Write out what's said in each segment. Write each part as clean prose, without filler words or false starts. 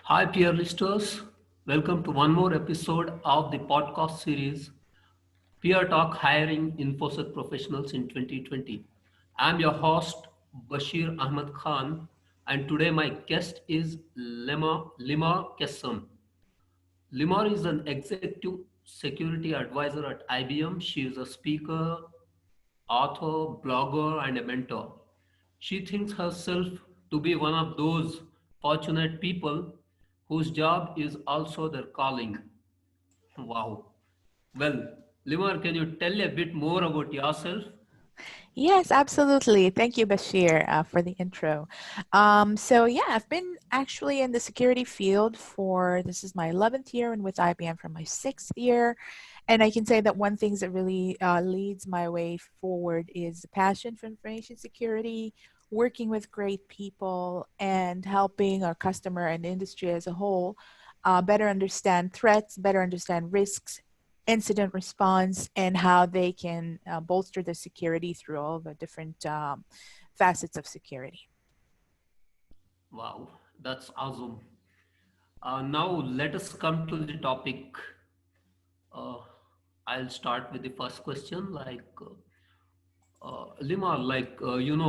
Hi, peer listeners. Welcome to one more episode of the podcast series Peer Talk Hiring Infosec Professionals in 2020. I'm your host, Bashir Ahmed Khan, and today my guest is Limor Kessem. Limor is an executive security advisor at IBM. She is a speaker, author, blogger, and a mentor. She thinks herself to be one of those fortunate people whose job is also their calling. Wow. Well, Limar, can you tell a bit more about yourself? Yes, absolutely. Thank you, Bashir, for the intro. I've been actually in the security field for this is my 11th year, and with IBM for my 6th year. And I can say that one thing that really leads my way forward is the passion for information security, working with great people, and helping our customer and industry as a whole better understand threats, better understand risks, incident response, and how they can bolster the security through all the different facets of security. Wow, that's awesome. Now let us come to the topic. Uh, I'll start with the first question. Lima,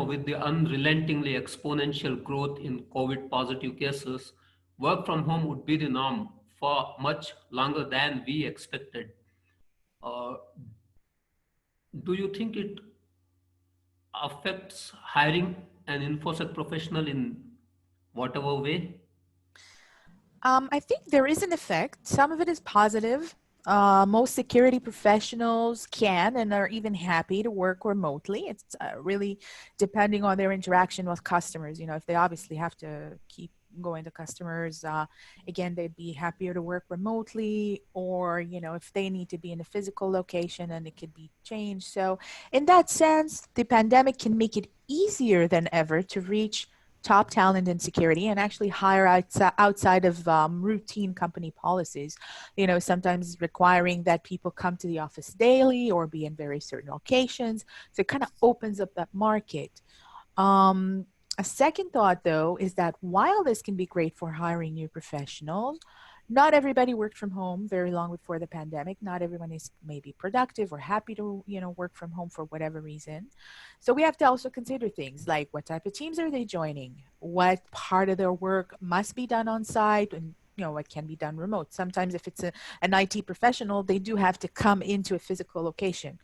with the unrelentingly exponential growth in COVID positive cases, work from home would be the norm for much longer than we expected. Uh, do you think it affects hiring an infosec professional in whatever way? I think there is an effect. Some of it is positive. Most security professionals can and are even happy to work remotely. It's really depending on their interaction with customers. If they obviously have to keep going to customers, again, they'd be happier to work remotely, or, if they need to be in a physical location and it could be changed. So, in that sense, the pandemic can make it easier than ever to reach top talent in security and actually hire outside of routine company policies, sometimes requiring that people come to the office daily or be in very certain locations. So it kind of opens up that market. um, a second thought, though, is that while this can be great for hiring new professionals, not everybody worked from home very long before the pandemic. Not everyone is maybe productive or happy to, work from home for whatever reason. So we have to also consider things like what type of teams are they joining? What part of their work must be done on site, and what can be done remote. Sometimes if it's an IT professional, they do have to come into a physical location.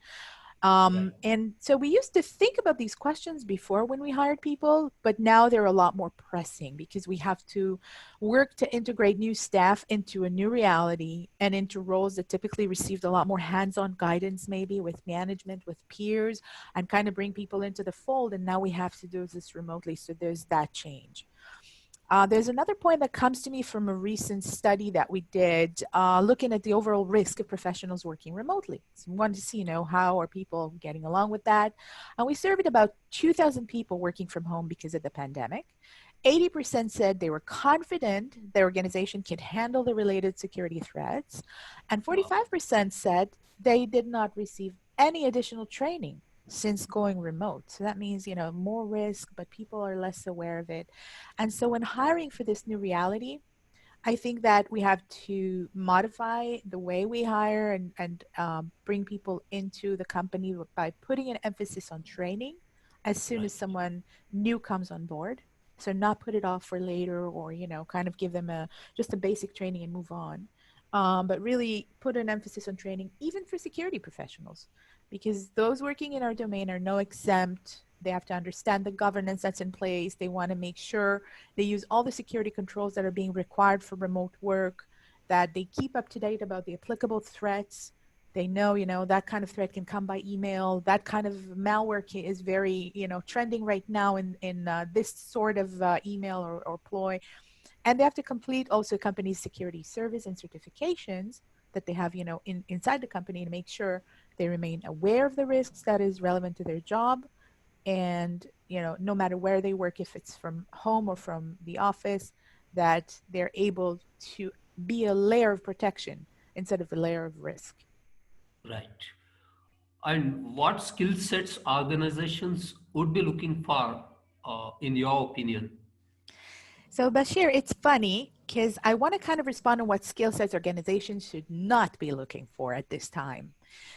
Right. And so we used to think about these questions before when we hired people, but now they're a lot more pressing because we have to work to integrate new staff into a new reality and into roles that typically received a lot more hands-on guidance, maybe with management, with peers, and kind of bring people into the fold. And now we have to do this remotely. So there's that change. There's another point that comes to me from a recent study that we did, looking at the overall risk of professionals working remotely. So we wanted to see, how are people getting along with that? And we surveyed about 2,000 people working from home because of the pandemic. 80% said they were confident their organization could handle the related security threats, and Wow. 45% said they did not receive any additional training since going remote. So that means, more risk, but people are less aware of it. And so when hiring for this new reality, I think that we have to modify the way we hire and bring people into the company by putting an emphasis on training as soon Right. as someone new comes on board. So not put it off for later, or, kind of give them just a basic training and move on. But really put an emphasis on training, even for security professionals, because those working in our domain are no exempt. They have to understand the governance that's in place. They want to make sure they use all the security controls that are being required for remote work, that they keep up to date about the applicable threats. They know, that kind of threat can come by email. That kind of malware is very, trending right now in this sort of email or ploy. And they have to complete also company's security service and certifications that they have, inside the company, to make sure they remain aware of the risks that is relevant to their job. And, no matter where they work, if it's from home or from the office, that they're able to be a layer of protection instead of a layer of risk. Right. And what skill sets organizations would be looking for, in your opinion? So, Bashir, it's funny. Because I want to kind of respond on what skill sets organizations should not be looking for at this time.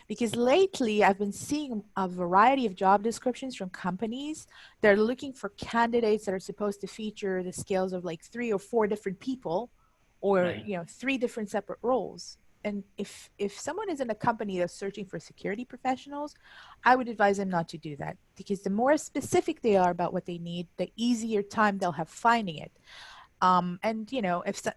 Because lately I've been seeing a variety of job descriptions from companies. They're looking for candidates that are supposed to feature the skills of like 3 or 4 different people, or Right. 3 different separate roles. And if someone is in a company that's searching for security professionals, I would advise them not to do that, because the more specific they are about what they need, the easier time they'll have finding it. And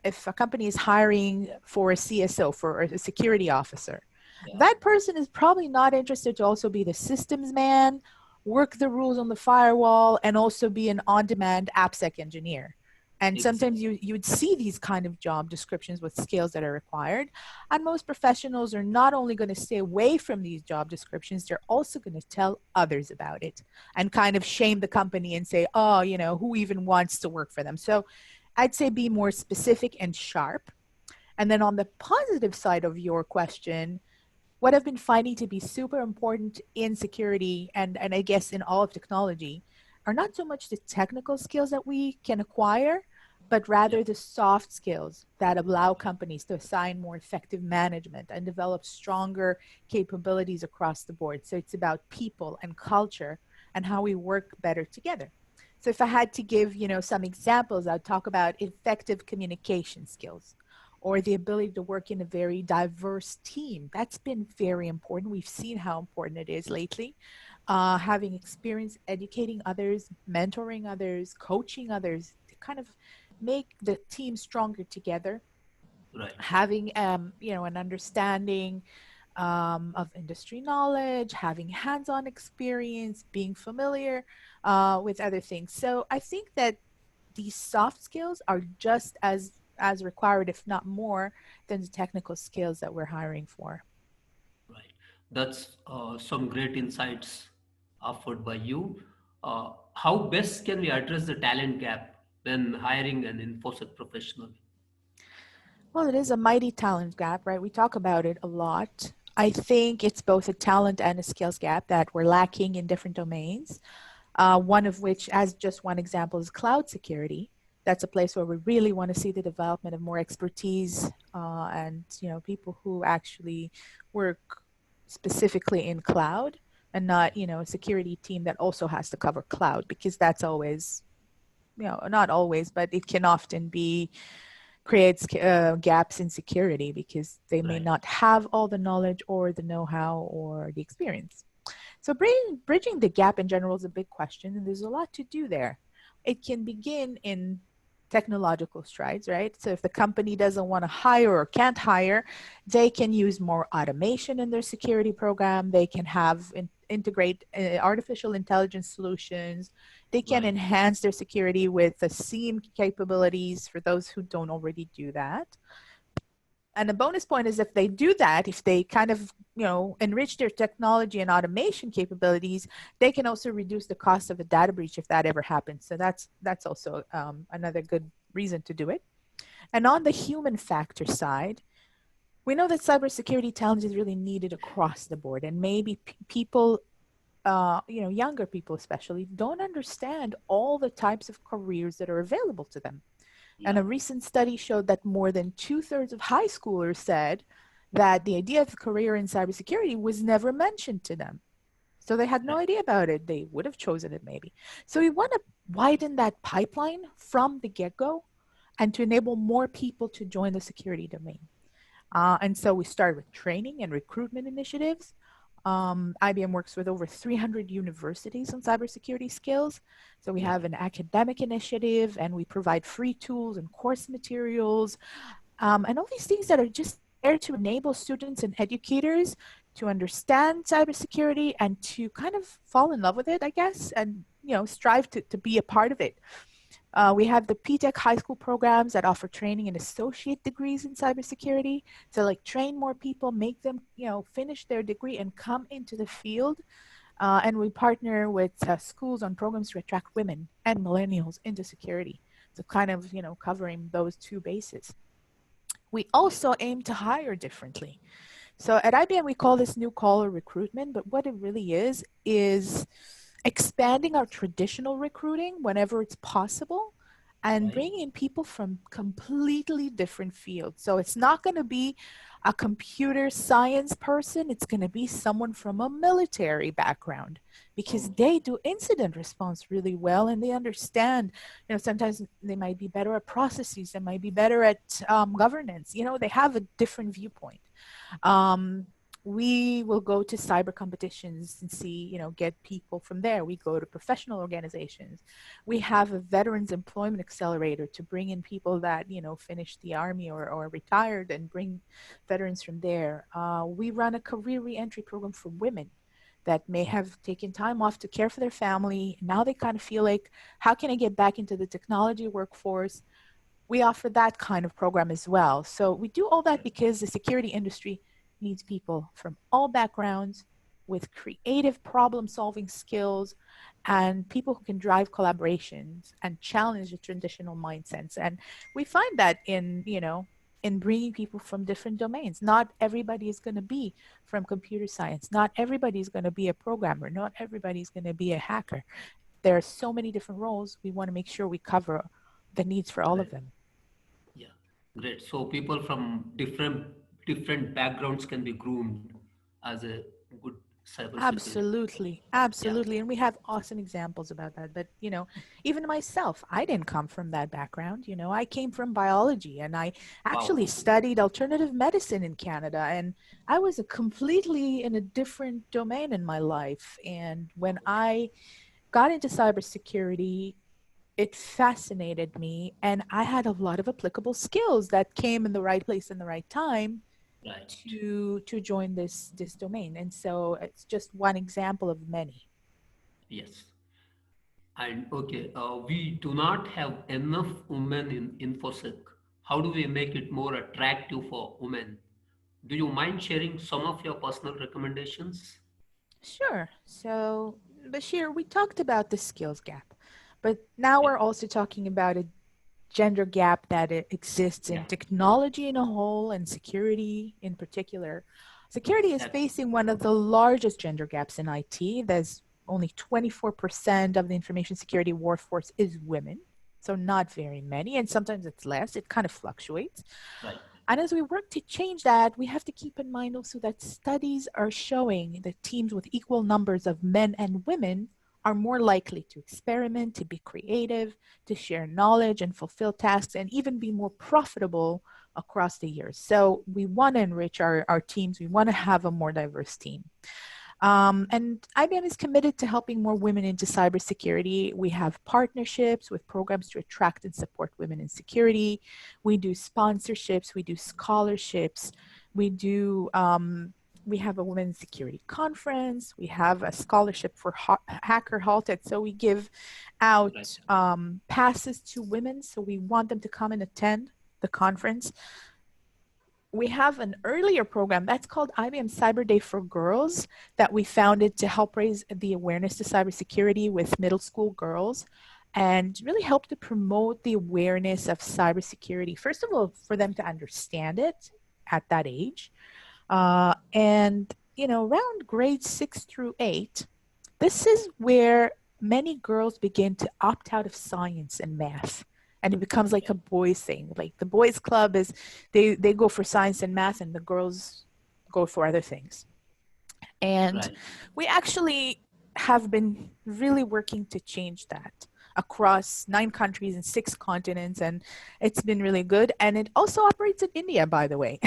if a company is hiring for a CSO, for a security officer, Yeah. that person is probably not interested to also be the systems man, work the rules on the firewall, and also be an on-demand AppSec engineer. And sometimes Exactly. you would see these kind of job descriptions with skills that are required. And most professionals are not only going to stay away from these job descriptions, they're also going to tell others about it and kind of shame the company and say, oh, who even wants to work for them? So I'd say be more specific and sharp. And then on the positive side of your question, what I've been finding to be super important in security, and I guess in all of technology, are not so much the technical skills that we can acquire, but Yeah. rather the soft skills that allow companies to assign more effective management and develop stronger capabilities across the board. So it's about people and culture and how we work better together. So if I had to give, some examples, I'd talk about effective communication skills, or the ability to work in a very diverse team. That's been very important. We've seen how important it is lately. Having experience educating others, mentoring others, coaching others to kind of make the team stronger together. Right. Having an understanding of industry knowledge, having hands-on experience, being familiar with other things. So I think that these soft skills are just as required, if not more, than the technical skills that we're hiring for. Right. That's some great insights offered by you. How best can we address the talent gap when hiring an InfoSec professional? Well, it is a mighty talent gap, right? We talk about it a lot. I think it's both a talent and a skills gap that we're lacking in different domains. One of which, as just one example, is cloud security. That's a place where we really want to see the development of more expertise, and people who actually work specifically in cloud, and not a security team that also has to cover cloud, because that's always, not always, but it can often be creates gaps in security because they may Right. not have all the knowledge or the know-how or the experience. So bridging the gap in general is a big question, and there's a lot to do there. It can begin in technological strides, right? So if the company doesn't want to hire or can't hire, they can use more automation in their security program. They can have integrate artificial intelligence solutions. They can Right. enhance their security with the SIEM capabilities for those who don't already do that. And the bonus point is, if they do that, if they kind of enrich their technology and automation capabilities, they can also reduce the cost of a data breach if that ever happens. So that's also another good reason to do it. And on the human factor side, we know that cybersecurity talent is really needed across the board, and maybe people, younger people especially, don't understand all the types of careers that are available to them. And Yeah. a recent study showed that more than 2/3 of high schoolers said that the idea of a career in cybersecurity was never mentioned to them. So they had no Right. idea about it. They would have chosen it maybe. So we want to widen that pipeline from the get go and to enable more people to join the security domain. And so we started with training and recruitment initiatives. IBM works with over 300 universities on cybersecurity skills. So we Yeah. have an academic initiative, and we provide free tools and course materials, and all these things that are just there to enable students and educators to understand cybersecurity and to kind of fall in love with it, I guess, and strive to be a part of it. We have the PTech high school programs that offer training and associate degrees in cybersecurity. So, like, train more people, make them, finish their degree and come into the field. And we partner with schools on programs to attract women and millennials into security. So, kind of, covering those two bases. We Right. also aim to hire differently. So at IBM, we call this new collar recruitment, but what it really is expanding our traditional recruiting whenever it's possible, and Right. bringing in people from completely different fields. So it's not going to be a computer science person, it's going to be someone from a military background because Okay. they do incident response really well and they understand, sometimes they might be better at processes, they might be better at governance, they have a different viewpoint. um, we will go to cyber competitions and see, get people from there. We go to professional organizations. We have a veterans employment accelerator to bring in people that, finished the army or retired and bring veterans from there. We run a career reentry program for women that may have taken time off to care for their family. Now they kind of feel like, how can I get back into the technology workforce? We offer that kind of program as well. So we do all that Right. because the security industry needs people from all backgrounds with creative problem solving skills and people who can drive collaborations and challenge the traditional mindsets. And we find that in bringing people from different domains. Not everybody is going to be from computer science. Not everybody is going to be a programmer. Not everybody is going to be a hacker. There are so many different roles. We want to make sure we cover the needs for all of Right. them. Yeah. Great. So people from different backgrounds can be groomed as a good cybersecurity. Absolutely. Yeah. Absolutely. And we have awesome examples about that. But, even myself, I didn't come from that background. I came from biology and I actually Wow. studied alternative medicine in Canada. And I was a completely in a different domain in my life. And when Okay. I got into cybersecurity, it fascinated me. And I had a lot of applicable skills that came in the right place in the right time Right. to join this domain. And so it's just one example of many. Yes. And okay, we do not have enough women in InfoSec. How do we make it more attractive for women? Do you mind sharing some of your personal recommendations? Sure. So, Bashir, we talked about the skills gap, but now Yeah. we're also talking about a gender gap that it exists Yeah. in technology in a whole and security in particular. Security is Absolutely. facing one of the largest gender gaps in IT. There's only 24% of the information security workforce is women. So not very many, and sometimes it's less. It kind of fluctuates. Right. And as we work to change that, we have to keep in mind also that studies are showing that teams with equal numbers of men and women are more likely to experiment, to be creative, to share knowledge and fulfill tasks, and even be more profitable across the years. So we want to enrich our teams. We want to have a more diverse team. And IBM is committed to helping more women into cybersecurity. We have partnerships with programs to attract and support women in security. We do sponsorships, we do scholarships, we do. We have a women's security conference. We have a scholarship for Hacker Halted. So we give Right. out passes to women. So we want them to come and attend the conference. We have an earlier program that's called IBM Cyber Day for Girls that we founded to help raise the awareness to cybersecurity with middle school girls and really help to promote the awareness of cybersecurity. First of all, for them to understand it at that age. And, around grade 6 through 8, this is where many girls begin to opt out of science and math. And it becomes like a boys thing. Like the boys club is they go for science and math and the girls go for other things. And Right. we actually have been really working to change that across 9 countries and 6 continents, and it's been really good. And it also operates in India, by the way.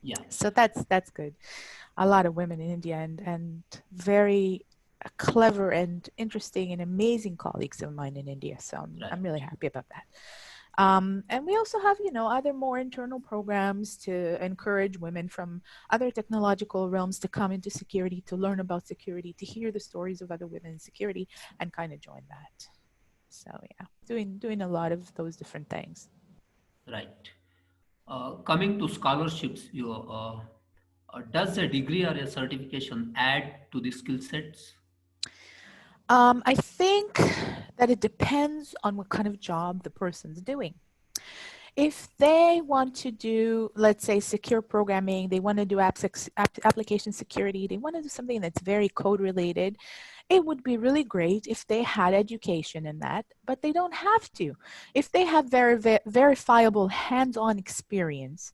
Yeah. So that's good. A lot of women in India and very clever and interesting and amazing colleagues of mine in India. So I'm really Right. happy about that. Yeah. And we also have, other more internal programs to encourage women from other technological realms to come into security, to learn about security, to hear the stories of other women in security, and kind of join that. So yeah, doing a lot of those different things. Right. Coming to scholarships, does a degree or a certification add to the skill sets? I think that it depends on what kind of job the person's doing. If they want to do, let's say, secure programming, they want to do application security, they want to do something that's very code related, it would be really great if they had education in that, but they don't have to. If they have verifiable hands-on experience,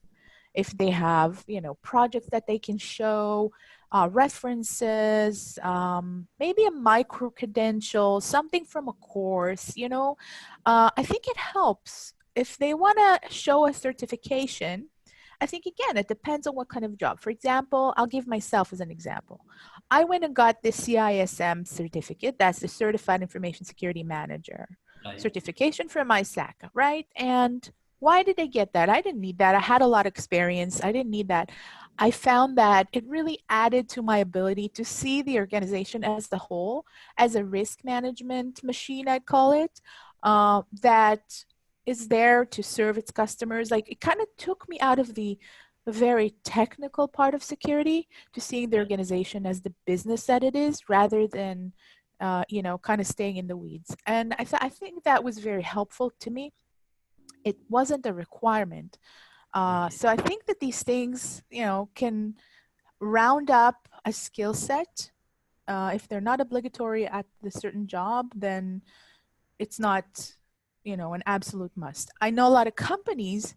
if they have, projects that they can show, references, maybe a micro credential, something from a course, I think it helps. If they want to show a certification, I think again, it depends on what kind of job. For example, I'll give myself as an example. I went and got the CISM certificate. That's the Certified Information Security Manager Right. certification from ISAC, right? And why did I get that? I didn't need that. I had a lot of experience. I didn't need that. I found that it really added to my ability to see the organization as a whole, as a risk management machine, I'd call it, that is there to serve its customers. Like it kind of took me out of the very technical part of security to seeing the Right. organization as the business that it is rather than kind of staying in the weeds. And I think that was very helpful to me. It wasn't a requirement. Okay. So I think that these things, can round up a skill set. If they're not obligatory at the certain job, then it's not, an absolute must. I know a lot of companies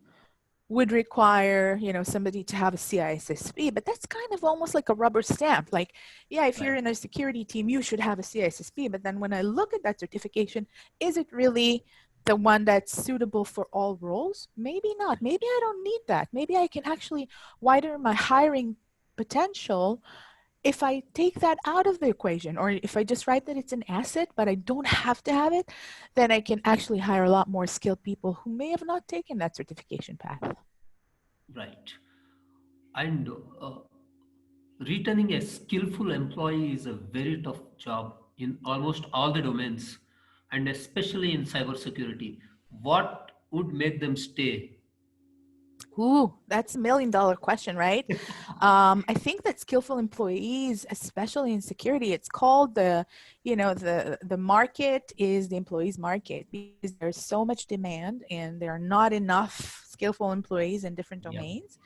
would require, somebody to have a CISSP, but that's kind of almost like a rubber stamp. Like, yeah, if you're Right. in a security team, you should have a CISSP. But then when I look at that certification, is it really the one that's suitable for all roles? Maybe not. Maybe I don't need that. Maybe I can actually widen my hiring potential if I take that out of the equation, or if I just write that it's an asset, but I don't have to have it, then I can actually hire a lot more skilled people who may have not taken that certification path. Right. And returning a skillful employee is a very tough job in almost all the domains, and especially in cybersecurity. What would make them stay? Ooh, that's $1 million question, right? I think that skillful employees, especially in security, it's called the market is the employees market because there's so much demand and there are not enough skillful employees in different Yeah. domains.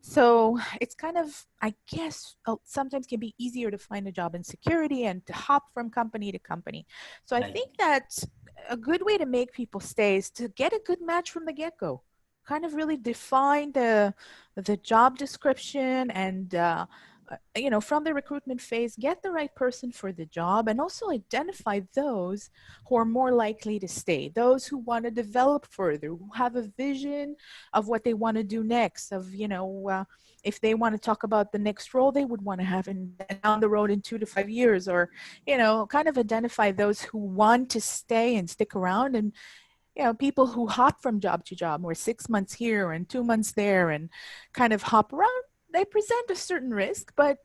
So it's kind of, I guess, sometimes can be easier to find a job in security and to hop from company to company. So I Right. think that a good way to make people stay is to get a good match from the get-go. Kind of really define the job description and from the recruitment phase, get the right person for the job and also identify those who are more likely to stay, those who want to develop further, who have a vision of what they want to do next, of, if they want to talk about the next role they would want to have in down the road in 2 to 5 years, or, kind of identify those who want to stay and stick around. And people who hop from job to job, or 6 months here and 2 months there, and kind of hop around, they present a certain risk, but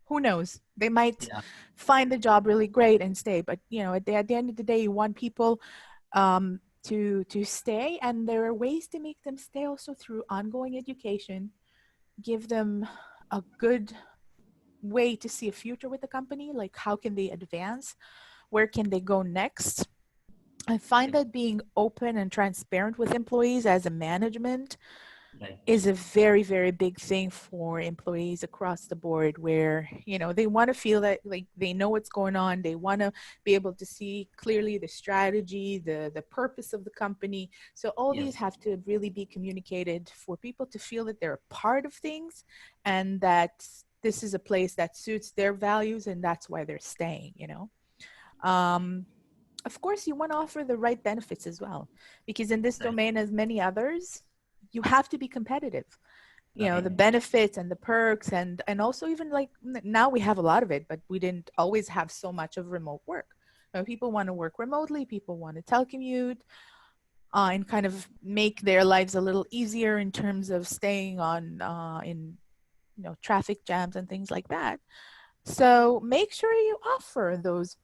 who knows? They might Yeah. find the job really great and stay. But at the end of the day, you want people to stay, and there are ways to make them stay also through ongoing education. Give them a good way to see a future with the company, like how can they advance, where can they go next. I find Right. that being open and transparent with employees as a management Right. is a very, very big thing for employees across the board, where, they want to feel that like they know what's going on. They want to be able to see clearly the strategy, the purpose of the company. So all these Yes. have to really be communicated for people to feel that they're a part of things and that this is a place that suits their values and that's why they're staying. Um, of course, you want to offer the right benefits as well, because in this Right. domain, as many others, you have to be competitive. The Right. benefits and the perks, and also even like now we have a lot of it, but we didn't always have so much of remote work. People want to work remotely, people want to telecommute, and kind of make their lives a little easier in terms of staying on in traffic jams and things like that. So make sure you offer those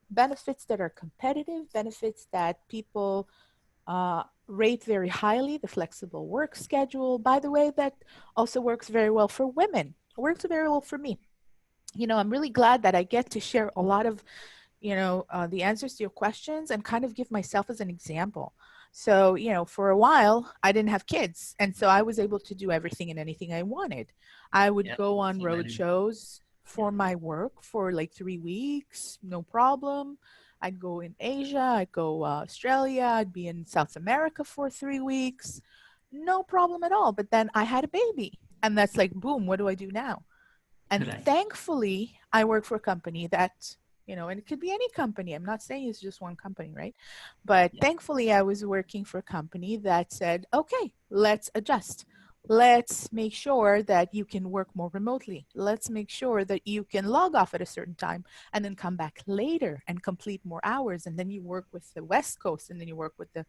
benefits that are competitive, benefits that people rate very highly. The flexible work schedule, by the way, that also works very well for women. It works very well for me. I'm really glad that I get to share a lot of, the answers to your questions and kind of give myself as an example. So, for a while, I didn't have kids. And so I was able to do everything and anything I wanted. I would Yeah, go that's on a road valid. shows Yeah, for my work for like 3 weeks, no problem. I'd go in Asia, I'd go Australia, I'd be in South America for 3 weeks, no problem at all. But then I had a baby, and that's like, boom, what do I do now? And right. thankfully, I work for a company that, and it could be any company. I'm not saying it's just one company, right? But Yeah, thankfully, I was working for a company that said, okay, let's adjust. Let's make sure that you can work more remotely. Let's make sure that you can log off at a certain time and then come back later and complete more hours. And then you work with the West Coast, and then you work with the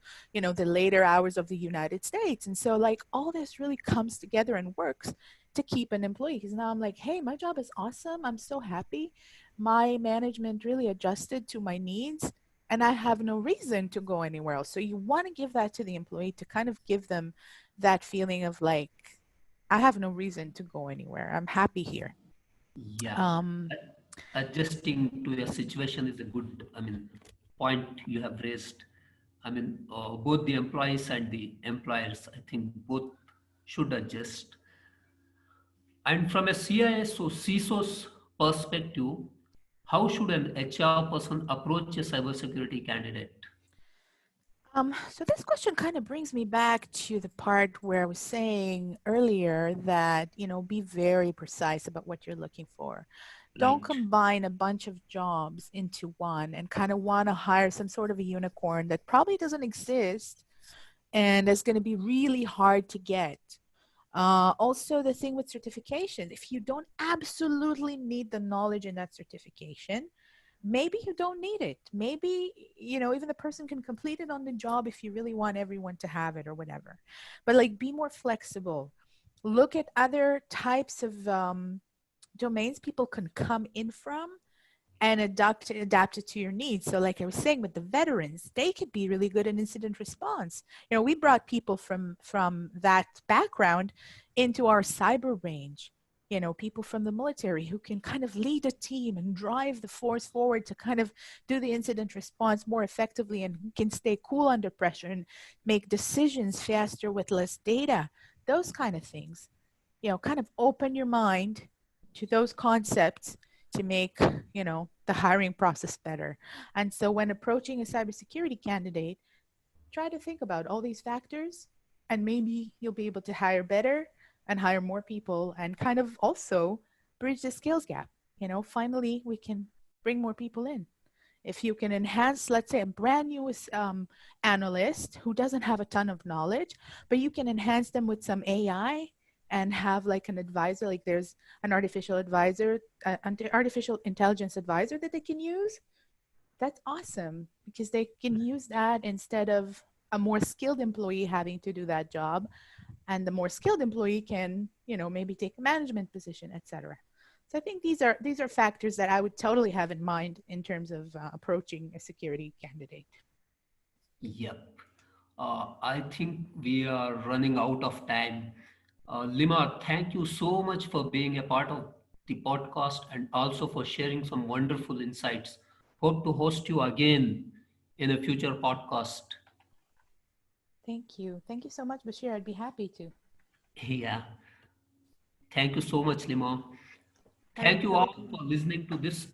later hours of the United States. And so, like, all this really comes together and works to keep an employee, because now I'm like, hey, my job is awesome. I'm so happy. My management really adjusted to my needs, and I have no reason to go anywhere else. So you want to give that to the employee to kind of give them that feeling of like, I have no reason to go anywhere. I'm happy here. yeah. Um, Adjusting to a situation is a good, point you have raised. Both the employees and the employers, I think both should adjust. And from a CIS or CISO's perspective, how should an HR person approach a cybersecurity candidate? so this question kind of brings me back to the part where I was saying earlier that, be very precise about what you're looking for. Don't Right, combine a bunch of jobs into one and kind of want to hire some sort of a unicorn that probably doesn't exist and is going to be really hard to get. Also, the thing with certification, if you don't absolutely need the knowledge in that certification, maybe you don't need it. Maybe, even the person can complete it on the job if you really want everyone to have it or whatever. But like, be more flexible. Look at other types of domains people can come in from and adapt it to your needs. So like I was saying with the veterans, they could be really good in incident response. We brought people from that background into our cyber range. People from the military who can kind of lead a team and drive the force forward to kind of do the incident response more effectively, and who can stay cool under pressure and make decisions faster with less data. Those kind of things. Kind of open your mind to those concepts to make, the hiring process better. And so when approaching a cybersecurity candidate, try to think about all these factors, and maybe you'll be able to hire better and hire more people and kind of also bridge the skills gap. Finally, we can bring more people in. If you can enhance, let's say, a brand new analyst who doesn't have a ton of knowledge, but you can enhance them with some AI and have like an advisor, like there's an artificial intelligence advisor that they can use. That's awesome, because they can use that instead of a more skilled employee having to do that job, and the more skilled employee can, maybe take a management position, etc. So I think these are factors that I would totally have in mind in terms of approaching a security candidate. yep. I think we are running out of time. Lima, thank you so much for being a part of the podcast and also for sharing some wonderful insights. Hope to host you again in a future podcast. Thank you so much, Bashir. I'd be happy to. Yeah, thank you so much, Lima. All right, Thank you have a all good for one. listening to this